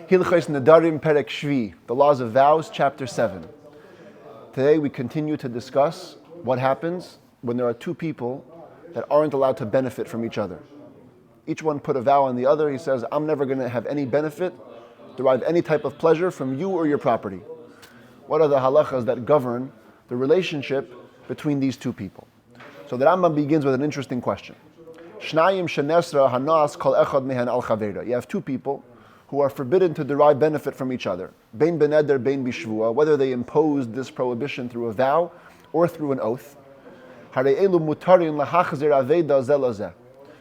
Hilchos Nedarim Perek Shvi, the laws of vows, chapter 7. Today we continue to discuss what happens when there are two people that aren't allowed to benefit from each other. Each one put a vow on the other. He says, I'm never going to have any benefit, derive any type of pleasure from you or your property. What are the halachas that govern the relationship between these two people? So the Rambam begins with an interesting question. Shnayim shenesra hanas kol echad mehen al chaveira. You have two people who are forbidden to derive benefit from each other. Bein beneder, bein bishvua, whether they imposed this prohibition through a vow or through an oath. Harei elu mutarin lahachzir aveda zelazeh.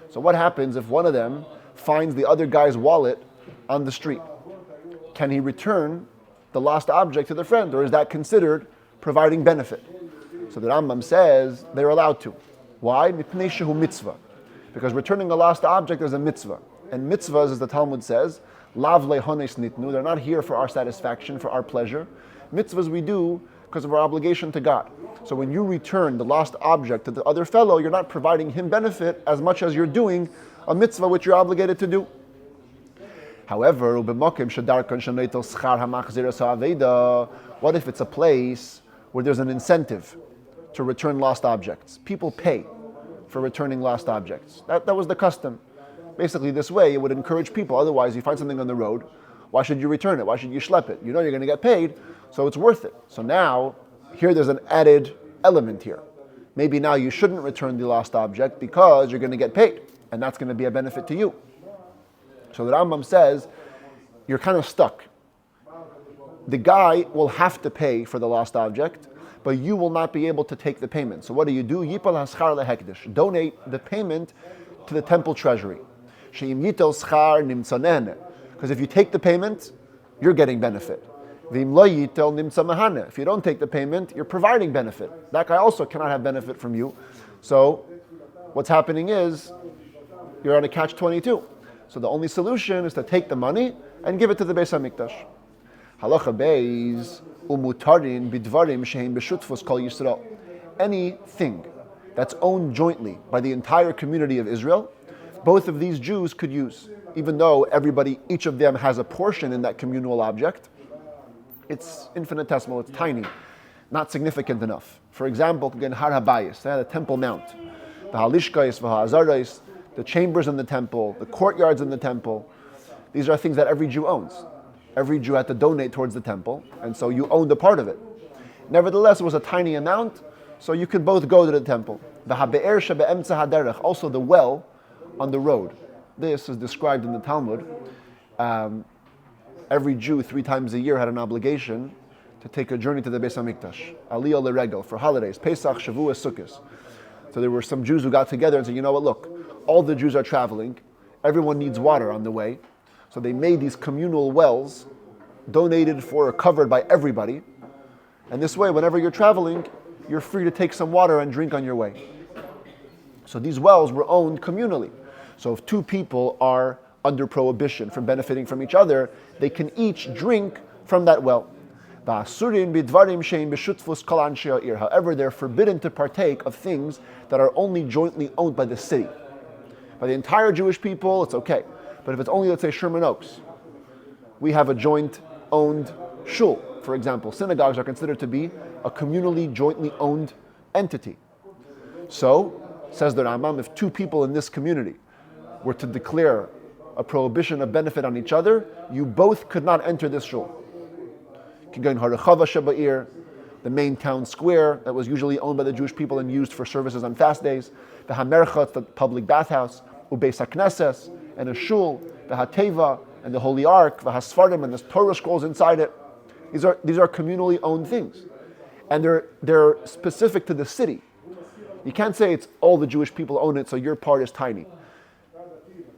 So what happens if one of them finds the other guy's wallet on the street? Can he return the lost object to the friend, or is that considered providing benefit? So the Rambam says they're allowed to. Why? Mipnei shehu mitzvah. Because returning a lost object is a mitzvah. And mitzvahs, as the Talmud says, lav lehones nitnu, they're not here for our satisfaction, for our pleasure. Mitzvahs we do because of our obligation to God. So when you return the lost object to the other fellow, you're not providing him benefit as much as you're doing a mitzvah which you're obligated to do. However, what if it's a place where there's an incentive to return lost objects? People pay for returning lost objects. That was the custom. Basically, this way, it would encourage people. Otherwise, you find something on the road, why should you return it? Why should you schlep it? You know you're going to get paid, so it's worth it. So now, here there's an added element here. Maybe now you shouldn't return the lost object because you're going to get paid, and that's going to be a benefit to you. So the Rambam says, you're kind of stuck. The guy will have to pay for the lost object, but you will not be able to take the payment. So what do? Yipal haschar lehekdesh. Donate the payment to the temple treasury. Because if you take the payment, you're getting benefit. If you don't take the payment, you're providing benefit. That guy also cannot have benefit from you. So what's happening is you're on a catch-22. So the only solution is to take the money and give it to the Beis HaMikdash. Halacha beis umutarin bidvarim shehem b'shutfus kol Yisrael. Anything that's owned jointly by the entire community of Israel, both of these Jews could use. Even though each of them has a portion in that communal object, it's infinitesimal, it's tiny, not significant enough. For example, again, Har HaBayis, the Temple Mount, the Halishkais, the Ha'azarais, the chambers in the temple, the courtyards in the temple. These are things that every Jew owns. Every Jew had to donate towards the temple, and so you owned a part of it. Nevertheless, it was a tiny amount, so you could both go to the temple. The Ha'be'er shebe'emtza haderech, also the well on the road. This is described in the Talmud. Every Jew 3 times a year had an obligation to take a journey to the Beis HaMikdash, Aliyah L'Regel, for holidays, Pesach, Shavuos, Sukkos. So there were some Jews who got together and said, you know what, look, all the Jews are traveling, everyone needs water on the way, so they made these communal wells, donated for or covered by everybody, and this way, whenever you're traveling, you're free to take some water and drink on your way. So these wells were owned communally. So if two people are under prohibition from benefiting from each other, they can each drink from that well. However, they're forbidden to partake of things that are only jointly owned by the city. By the entire Jewish people, it's okay. But if it's only, let's say, Sherman Oaks, we have a joint-owned shul, for example. Synagogues are considered to be a communally, jointly owned entity. So, says the Rambam, if two people in this community were to declare a prohibition of benefit on each other, you both could not enter this shul. The main town square that was usually owned by the Jewish people and used for services on fast days, the Hamerchat, the public bathhouse, Ubeis HaKnesses, and a shul, the Hateva, and the Holy Ark, the Hasfarim, and the Torah scrolls inside it. These are communally owned things. And they're specific to the city. You can't say it's all the Jewish people own it, so your part is tiny.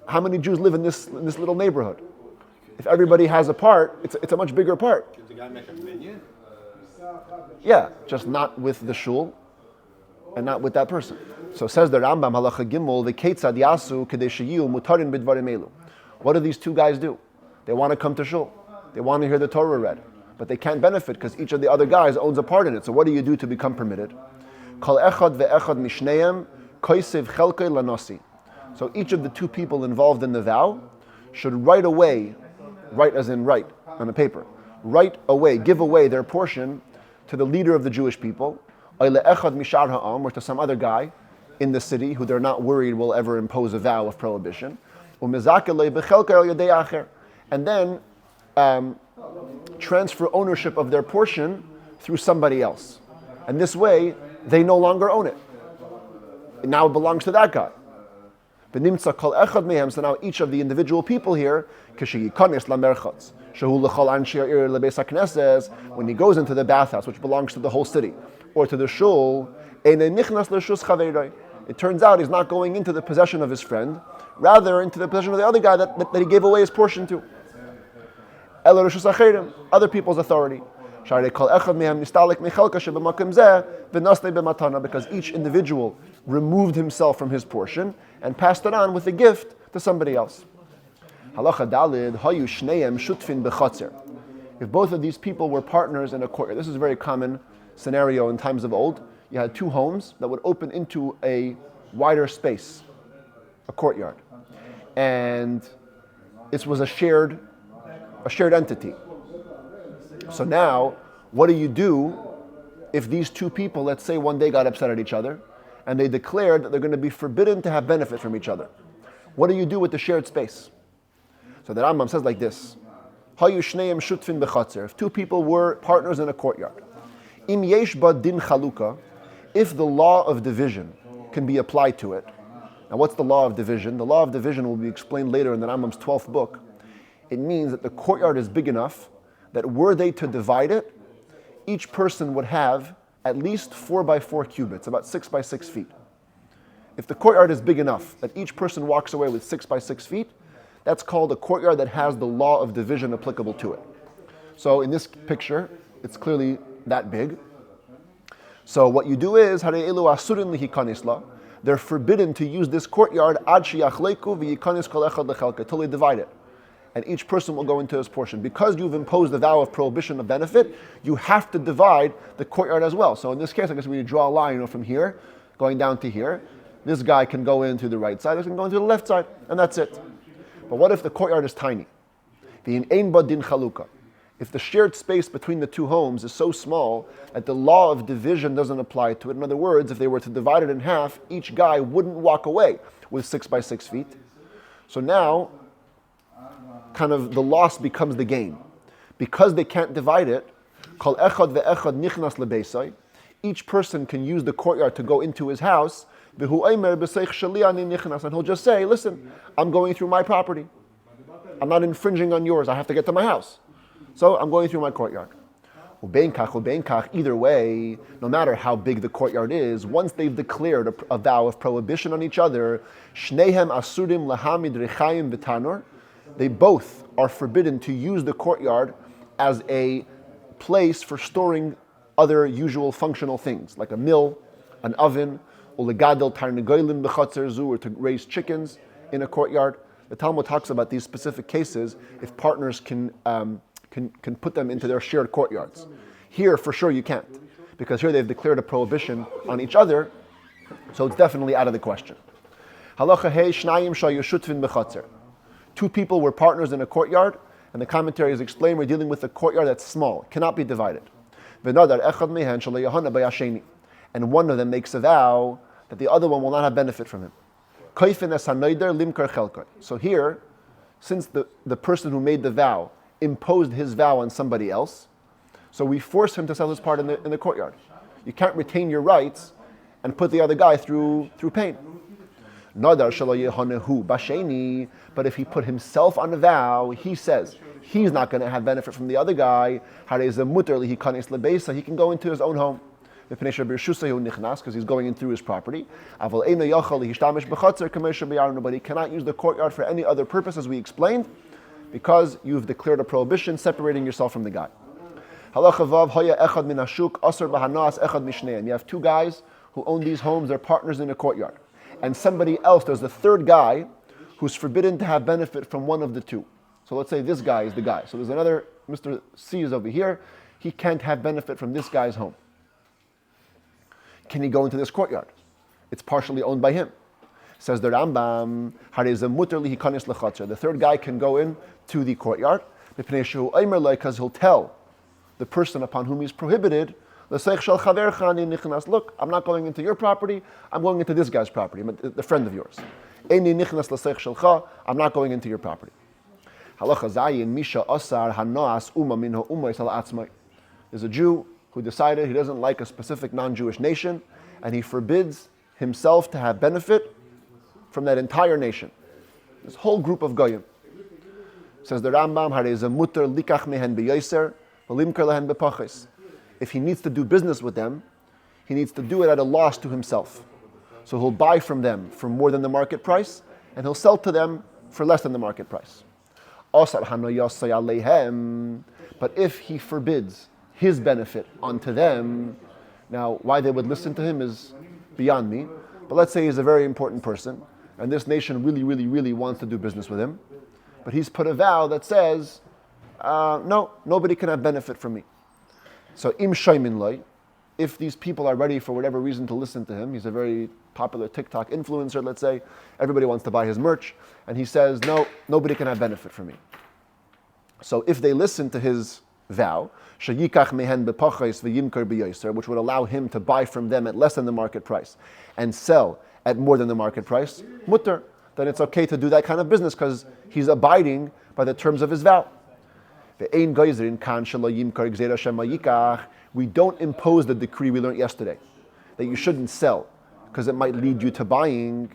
How many Jews live in this little neighborhood? If everybody has a part, it's a much bigger part. Does the guy make a minion? Yeah, just not with the shul and not with that person. So says the Rambam, Halacha Gimel, the Ketzad Yasu Kadeshiyu Mutarin Bidvarim Elu. What do these two guys do? They want to come to shul. They want to hear the Torah read. But they can't benefit because each of the other guys owns a part in it. So what do you do to become permitted? Kol echad ve'echad mishneim koisev chelkei lanosi. So each of the two people involved in the vow should right away write as in write on a paper, write away, give away their portion to the leader of the Jewish people, or to some other guy in the city who they're not worried will ever impose a vow of prohibition, and then transfer ownership of their portion through somebody else. And this way, they no longer own it. Now it belongs to that guy. So now each of the individual people here, when he goes into the bathhouse, which belongs to the whole city, or to the shul, it turns out he's not going into the possession of his friend, rather into the possession of the other guy that he gave away his portion to. Other people's authority. Because each individual removed himself from his portion and passed it on with a gift to somebody else. If both of these people were partners in a courtyard, this is a very common scenario in times of old. You had two homes that would open into a wider space, a courtyard. And it was a shared entity. So now, what do you do if these two people, let's say one day got upset at each other, and they declared that they're going to be forbidden to have benefit from each other? What do you do with the shared space? So the Rambam says like this: if two people were partners in a courtyard, im yesh ba din chaluka, if the law of division can be applied to it. Now what's the law of division? The law of division will be explained later in the Rambam's 12th book. It means that the courtyard is big enough that were they to divide it, each person would have at least 4 by 4 cubits, about 6 by 6 feet. If the courtyard is big enough that each person walks away with 6 by 6 feet, that's called a courtyard that has the law of division applicable to it. So in this picture, it's clearly that big. So what you do is, they're forbidden to use this courtyard until they divide it. And each person will go into his portion. Because you've imposed the vow of prohibition of benefit, you have to divide the courtyard as well. So in this case, I guess we draw a line from here, going down to here. This guy can go into the right side, this can go into the left side, and that's it. But what if the courtyard is tiny? If the shared space between the two homes is so small that the law of division doesn't apply to it, in other words, if they were to divide it in half, each guy wouldn't walk away with 6 by 6 feet. So now, kind of the loss becomes the gain. Because they can't divide it, each person can use the courtyard to go into his house, and he'll just say, listen, I'm going through my property. I'm not infringing on yours. I have to get to my house. So I'm going through my courtyard. Either way, no matter how big the courtyard is, once they've declared a vow of prohibition on each other, they both are forbidden to use the courtyard as a place for storing other usual functional things, like a mill, an oven, or to raise chickens in a courtyard. The Talmud talks about these specific cases if partners can put them into their shared courtyards. Here, for sure, you can't, because here they've declared a prohibition on each other, so it's definitely out of the question. Halacha hey shnayim shayushutvin b'chatzer. Two people were partners in a courtyard, and the commentary is explained we're dealing with a courtyard that's small, cannot be divided. And one of them makes a vow that the other one will not have benefit from him. So here, since the person who made the vow imposed his vow on somebody else, so we force him to sell his part in the courtyard. You can't retain your rights and put the other guy through pain. But if he put himself on a vow, he says he's not going to have benefit from the other guy. He can go into his own home because he's going in through his property. But he cannot use the courtyard for any other purpose, as we explained, because you've declared a prohibition separating yourself from the guy. And you have two guys who own these homes, they're partners in a courtyard. And somebody else, there's a third guy who's forbidden to have benefit from one of the two. So let's say this guy is the guy. So there's another, Mr. C is over here, he can't have benefit from this guy's home. Can he go into this courtyard? It's partially owned by him. Says the Rambam, the third guy can go in to the courtyard, Because he'll tell the person upon whom he's prohibited, look, I'm not going into your property, I'm going into this guy's property, the friend of yours. I'm not going into your property. There's a Jew who decided he doesn't like a specific non-Jewish nation, and he forbids himself to have benefit from that entire nation. This whole group of goyim. Says the Rambam, if he needs to do business with them, he needs to do it at a loss to himself. So he'll buy from them for more than the market price, and he'll sell to them for less than the market price. But if he forbids his benefit onto them, now why they would listen to him is beyond me, but let's say he's a very important person, and this nation really, really, really wants to do business with him, but he's put a vow that says, no, nobody can have benefit from me. So im shaymin loy, if these people are ready for whatever reason to listen to him, he's a very popular TikTok influencer, let's say, everybody wants to buy his merch, and he says, no, nobody can have benefit from me. So if they listen to his vow, which would allow him to buy from them at less than the market price and sell at more than the market price, mutter, then it's okay to do that kind of business because he's abiding by the terms of his vow. We don't impose the decree we learned yesterday, that you shouldn't sell because it might lead you to buying.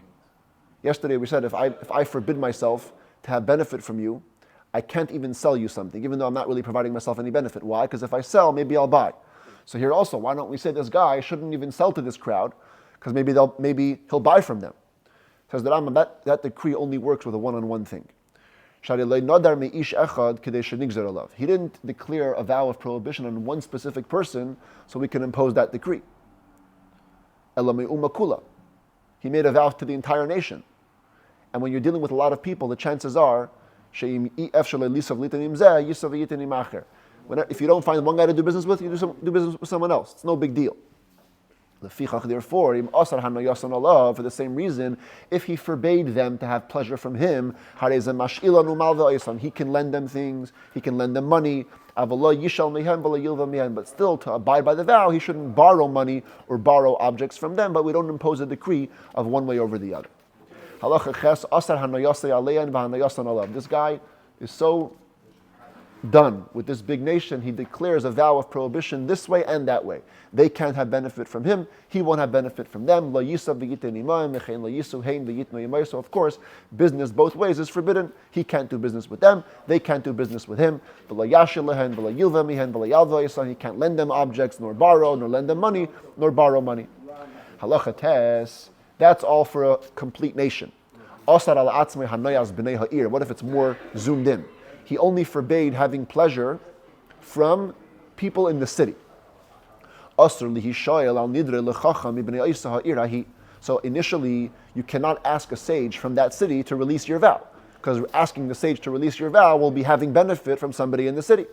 Yesterday we said if I forbid myself to have benefit from you, I can't even sell you something, even though I'm not really providing myself any benefit. Why? Because if I sell, maybe I'll buy. So here also, why don't we say this guy shouldn't even sell to this crowd, because maybe he'll buy from them. Says the Rambam, that decree only works with a one-on-one thing. He didn't declare a vow of prohibition on one specific person, so we can impose that decree. He made a vow to the entire nation. And when you're dealing with a lot of people, the chances are if you don't find one guy to do business with, you do business with someone else. It's no big deal. Therefore, for the same reason, if he forbade them to have pleasure from him, he can lend them things, he can lend them money, but still, to abide by the vow, he shouldn't borrow money or borrow objects from them, but we don't impose a decree of one way over the other. This guy is so done with this big nation, he declares a vow of prohibition this way and that way. They can't have benefit from him, he won't have benefit from them. So of course, business both ways is forbidden. He can't do business with them, they can't do business with him. He can't lend them objects, nor borrow, nor lend them money, nor borrow money. Halacha tes. That's all for a complete nation. What if it's more zoomed in? He only forbade having pleasure from people in the city. So initially, you cannot ask a sage from that city to release your vow, because asking the sage to release your vow will be having benefit from somebody in the city.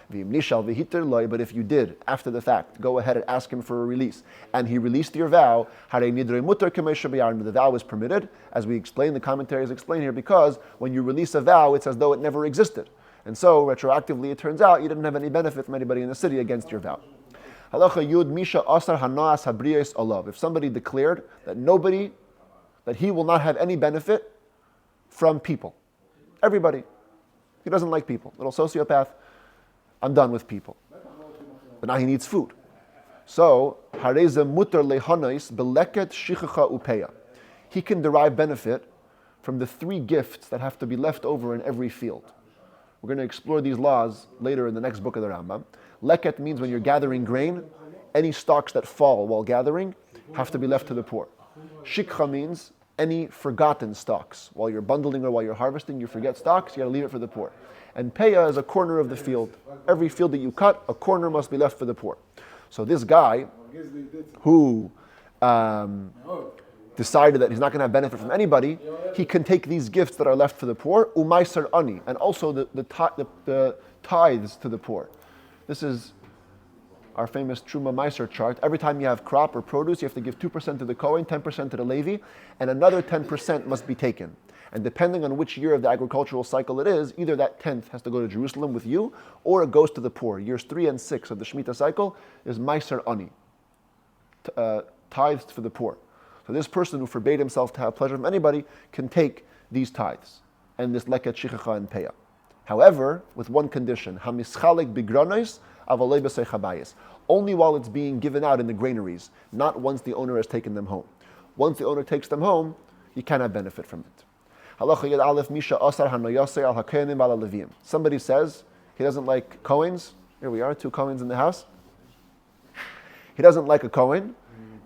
But if you did, after the fact, go ahead and ask him for a release, and he released your vow, the vow is permitted, as we explain, the commentaries explain here, because when you release a vow, it's as though it never existed. And so, retroactively, it turns out you didn't have any benefit from anybody in the city against your vow. If somebody declared that he will not have any benefit from people, everybody, he doesn't like people, little sociopath, I'm done with people. But now he needs food. So, he can derive benefit from the 3 gifts that have to be left over in every field. We're going to explore these laws later in the next book of the Rambam. Leket means when you're gathering grain, any stalks that fall while gathering have to be left to the poor. Shikha means any forgotten stalks. While you're bundling or while you're harvesting, you forget stalks, you got to leave it for the poor. And peya is a corner of the field. Every field that you cut, a corner must be left for the poor. So this guy, who decided that he's not going to have benefit from anybody, he can take these gifts that are left for the poor, umaisar ani, and also the tithes to the poor. This is our famous Truma Meiser chart. Every time you have crop or produce, you have to give 2% to the Kohen, 10% to the Levi, and another 10% must be taken. And depending on which year of the agricultural cycle it is, either that tenth has to go to Jerusalem with you, or it goes to the poor. Years 3 and 6 of the Shemitah cycle is Meiser Ani, tithes for the poor. So this person who forbade himself to have pleasure from anybody can take these tithes and this leket shichacha and peah. However, with one condition, hamischalek bigranos avalei b'sei chabayis. Only while it's being given out in the granaries, not once the owner has taken them home. Once the owner takes them home, you cannot benefit from it. Halacha yed aleph misha asar hanoyasei al hakohanim al levim. Somebody says he doesn't like Cohens. Here we are, 2 Cohens in the house. He doesn't like a Cohen,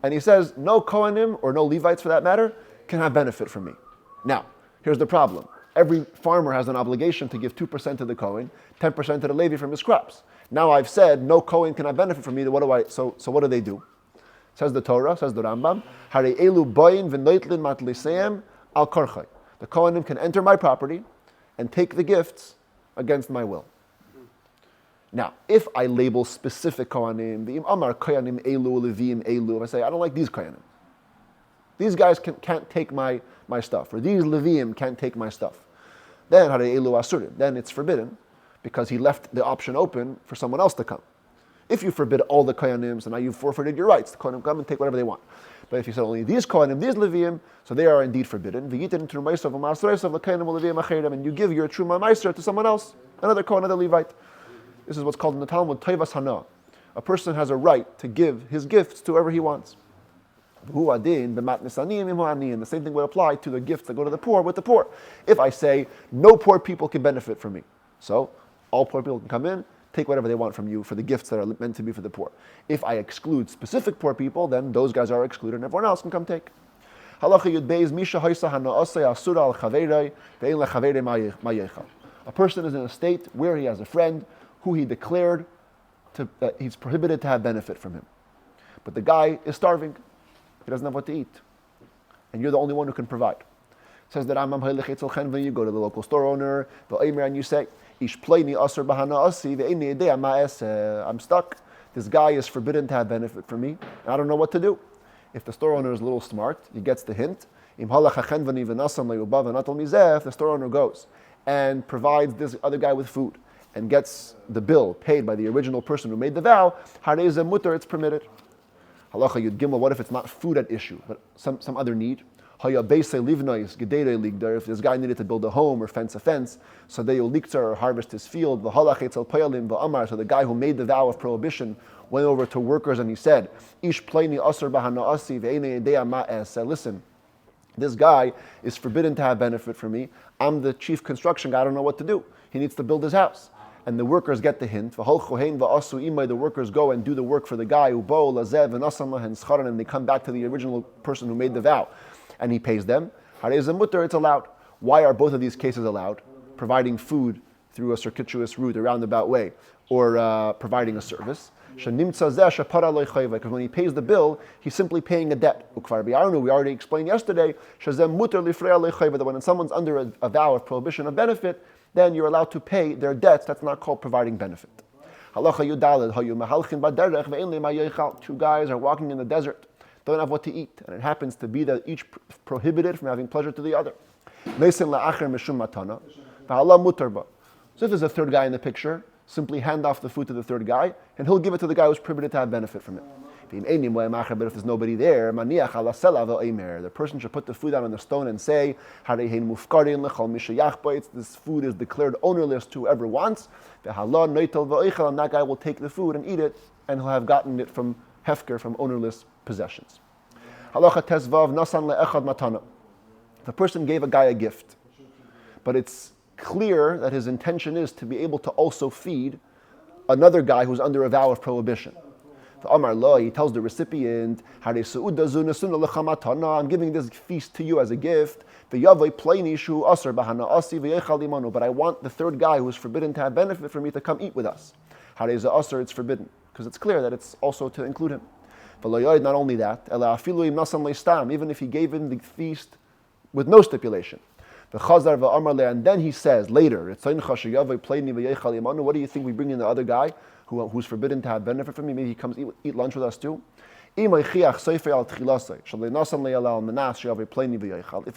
and he says no Kohanim, or no Levites for that matter, can have benefit from me. Now, here's the problem. Every farmer has an obligation to give 2% to the Kohen, 10% to the Levi from his crops. Now I've said no Kohen can have benefit from me. So what do they do? Says the Torah, says the Rambam, Hare elu boyin v'noitlin matliseim al korchai. The Kohanim can enter my property and take the gifts against my will. Now, if I label specific Kohanim, the Amar Kohanim elu, Levim elu, if I say I don't like these Kohanim, these guys can't take my stuff, or these Levim can't take my stuff, then Hare elu asurim, then it's forbidden, because he left the option open for someone else to come. If you forbid all the Kohanim, so now you've forfeited your rights. The Kohanim come and take whatever they want. But if you said only these Kohanim, these Levim, so they are indeed forbidden. And you give your Truma Meiser to someone else, another Kohen, another Levite. This is what's called in the Talmud, Toivas Hana. A person has a right to give his gifts to whoever he wants. The same thing would apply to the gifts that go to the poor with the poor. If I say, no poor people can benefit from me, so all poor people can come in, take whatever they want from you for the gifts that are meant to be for the poor. If I exclude specific poor people, then those guys are excluded and everyone else can come take. A person is in a state where he has a friend who he declared he's prohibited to have benefit from him. But the guy is starving. He doesn't have what to eat. And you're the only one who can provide. It says that when you go to the local store owner, and you say, I'm stuck. This guy is forbidden to have benefit from me. I don't know what to do. If the store owner is a little smart, he gets the hint. If the store owner goes and provides this other guy with food and gets the bill paid by the original person who made the vow, it's permitted. Halacha Yud Gimel, what if it's not food at issue, but some other need? If this guy needed to build a home or fence a fence, so they or harvest his field, so the guy who made the vow of prohibition went over to workers and he said, listen, this guy is forbidden to have benefit from me. I'm the chief construction guy, I don't know what to do. He needs to build his house. And the workers get the hint. The workers go and do the work for the guy, and they come back to the original person who made the vow. And he pays them. It's allowed. Why are both of these cases allowed? Providing food through a circuitous route, a roundabout way, or providing a service. Because when he pays the bill, he's simply paying a debt. We already explained yesterday that when someone's under a vow of prohibition of benefit, then you're allowed to pay their debts. That's not called providing benefit. 2 guys are walking in the desert, don't have what to eat, and it happens to be that each prohibited from having pleasure to the other. So if there's a third guy in the picture, simply hand off the food to the third guy, and he'll give it to the guy who's prohibited to have benefit from it. But if there's nobody there, the person should put the food out on the stone and say, this food is declared ownerless to whoever wants, and that guy will take the food and eat it, and he'll have gotten it from hefker, from ownerless possessions. The person gave a guy a gift, but it's clear that his intention is to be able to also feed another guy who's under a vow of prohibition. The Amar Lo, he tells the recipient, I'm giving this feast to you as a gift, but I want the third guy who is forbidden to have benefit from me to come eat with us. It's forbidden, because it's clear that it's also to include him. Not only that, even if he gave him the feast with no stipulation. And then he says later, what do you think we bring in the other guy who's forbidden to have benefit from me? Maybe he comes eat lunch with us too. If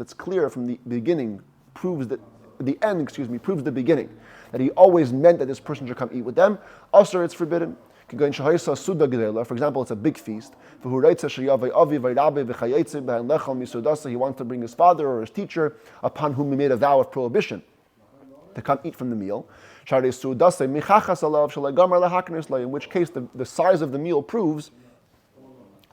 it's clear from the beginning proves that the end, proves the beginning, that he always meant that this person should come eat with them. Also, it's forbidden. For example, it's a big feast. He wants to bring his father or his teacher, upon whom he made a vow of prohibition, to come eat from the meal. In which case the size of the meal proves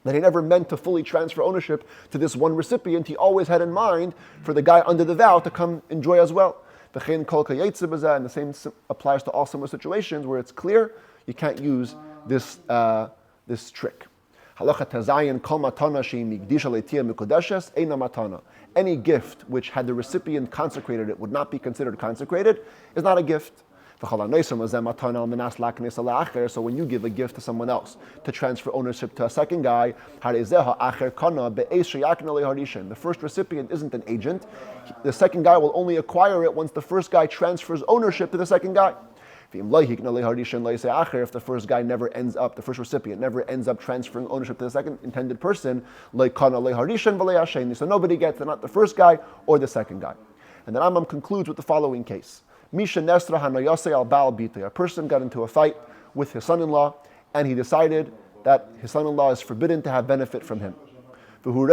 that he never meant to fully transfer ownership to this one recipient. He always had in mind for the guy under the vow to come enjoy as well. And the same applies to all similar situations where it's clear you can't use this trick. Any gift which, had the recipient consecrated it, would not be considered consecrated is not a gift. So when you give a gift to someone else to transfer ownership to a second guy, the first recipient isn't an agent. The second guy will only acquire it once the first guy transfers ownership to the second guy. If the first recipient never ends up transferring ownership to the second intended person, so nobody gets it, not the first guy or the second guy. And then Rambam concludes with the following case. A person got into a fight with his son-in-law, and he decided that his son-in-law is forbidden to have benefit from him. However,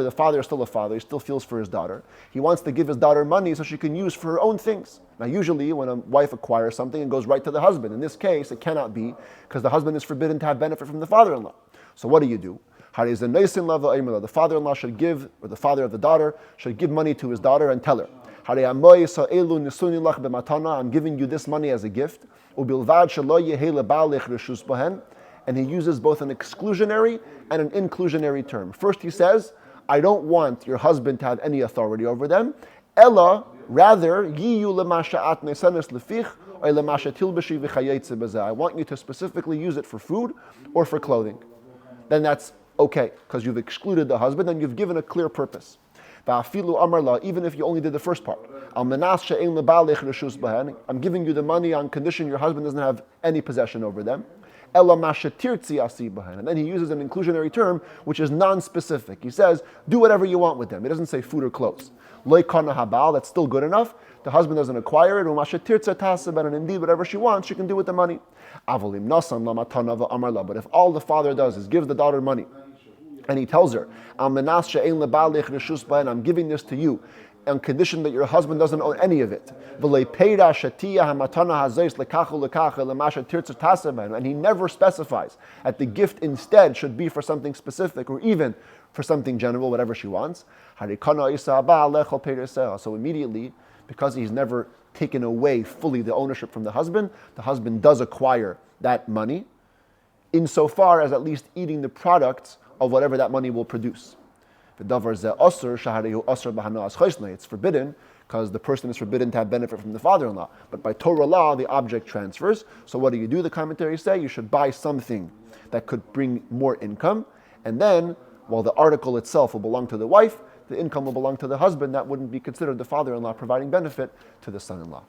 the father is still a father. He still feels for his daughter. He wants to give his daughter money so she can use for her own things. Now, usually when a wife acquires something, it goes right to the husband. In this case, it cannot be, because the husband is forbidden to have benefit from the father-in-law. So what do? The father-in-law should give, or the father of the daughter should give money to his daughter and tell her, I'm giving you this money as a gift. And he uses both an exclusionary and an inclusionary term. First he says, I don't want your husband to have any authority over them. Ella, rather, I want you to specifically use it for food or for clothing. Then that's okay, because you've excluded the husband and you've given a clear purpose. Even if you only did the first part. I'm giving you the money on condition your husband doesn't have any possession over them. And then he uses an inclusionary term which is non-specific. He says, do whatever you want with them. He doesn't say food or clothes. That's still good enough. The husband doesn't acquire it. And indeed, whatever she wants, she can do with the money. But if all the father does is gives the daughter money, and he tells her, I'm giving this to you on condition that your husband doesn't own any of it. And he never specifies that the gift instead should be for something specific or even for something general, whatever she wants. So immediately, because he's never taken away fully the ownership from the husband does acquire that money, insofar as at least eating the products of whatever that money will produce. It's forbidden because the person is forbidden to have benefit from the father-in-law. But by Torah law, the object transfers. So what do? The commentaries say you should buy something that could bring more income, and then, while the article itself will belong to the wife, the income will belong to the husband. That wouldn't be considered the father-in-law providing benefit to the son-in-law.